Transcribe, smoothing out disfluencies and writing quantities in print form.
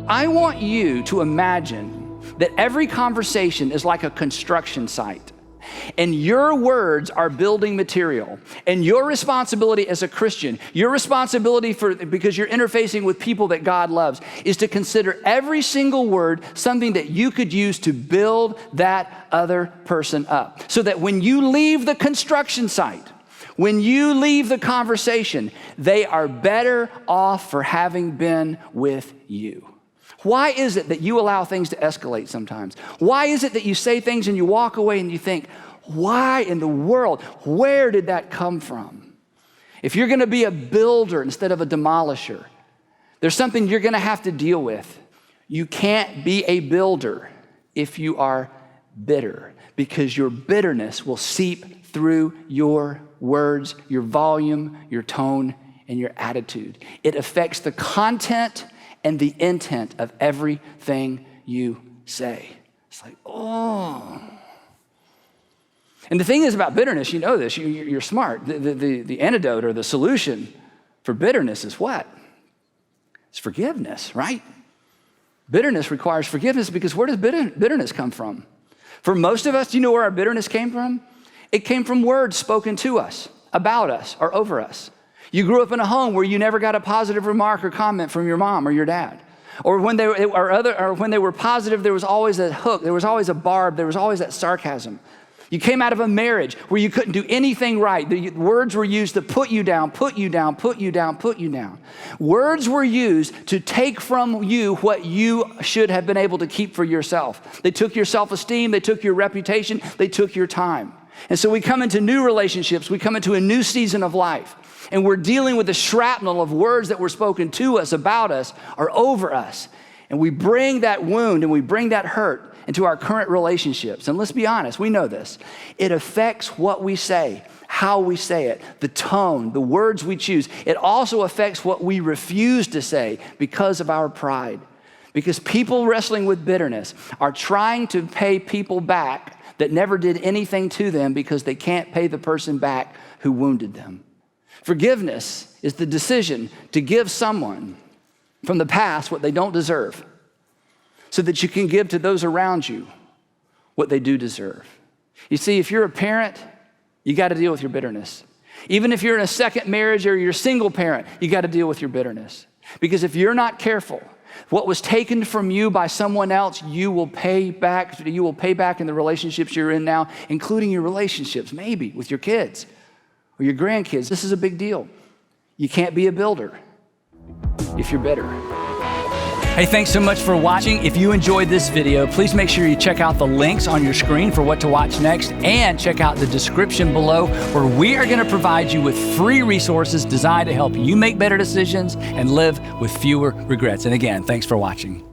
I want you to imagine that every conversation is like a construction site. And your words are building material. And your responsibility as a Christian, your responsibility because you're interfacing with people that God loves, is to consider every single word something that you could use to build that other person up. So that when you leave the construction site, when you leave the conversation, they are better off for having been with you. Why is it that you allow things to escalate sometimes? Why is it that you say things and you walk away and you think, why in the world? Where did that come from? If you're going to be a builder instead of a demolisher, there's something you're going to have to deal with. You can't be a builder if you are bitter, because your bitterness will seep through your words, your volume, your tone, and your attitude. It affects the content and the intent of everything you say. It's like, oh. And the thing is about bitterness, you know this, you're smart. The antidote or the solution for bitterness is what? It's forgiveness, right? Bitterness requires forgiveness, because where does bitterness come from? For most of us, do you know where our bitterness came from? It came from words spoken to us, about us, or over us. You grew up in a home where you never got a positive remark or comment from your mom or your dad. Or when they were positive, there was always a hook, there was always a barb, there was always that sarcasm. You came out of a marriage where you couldn't do anything right. The words were used to put you down, put you down, put you down, put you down. Words were used to take from you what you should have been able to keep for yourself. They took your self-esteem, they took your reputation, they took your time. And so we come into new relationships, we come into a new season of life, and we're dealing with the shrapnel of words that were spoken to us, about us, or over us. And we bring that wound and we bring that hurt into our current relationships. And let's be honest, we know this. It affects what we say, how we say it, the tone, the words we choose. It also affects what we refuse to say because of our pride. Because people wrestling with bitterness are trying to pay people back that never did anything to them because they can't pay the person back who wounded them. Forgiveness is the decision to give someone from the past what they don't deserve, so that you can give to those around you what they do deserve. You see, if you're a parent, you got to deal with your bitterness. Even if you're in a second marriage or you're a single parent, you got to deal with your bitterness. Because if you're not careful, what was taken from you by someone else, you will pay back. You will pay back in the relationships you're in now, including your relationships, maybe with your kids or your grandkids. This is a big deal. You can't be a builder if you're bitter. Hey, thanks so much for watching. If you enjoyed this video, please make sure you check out the links on your screen for what to watch next, and check out the description below, where we are going to provide you with free resources designed to help you make better decisions and live with fewer regrets. And again, thanks for watching.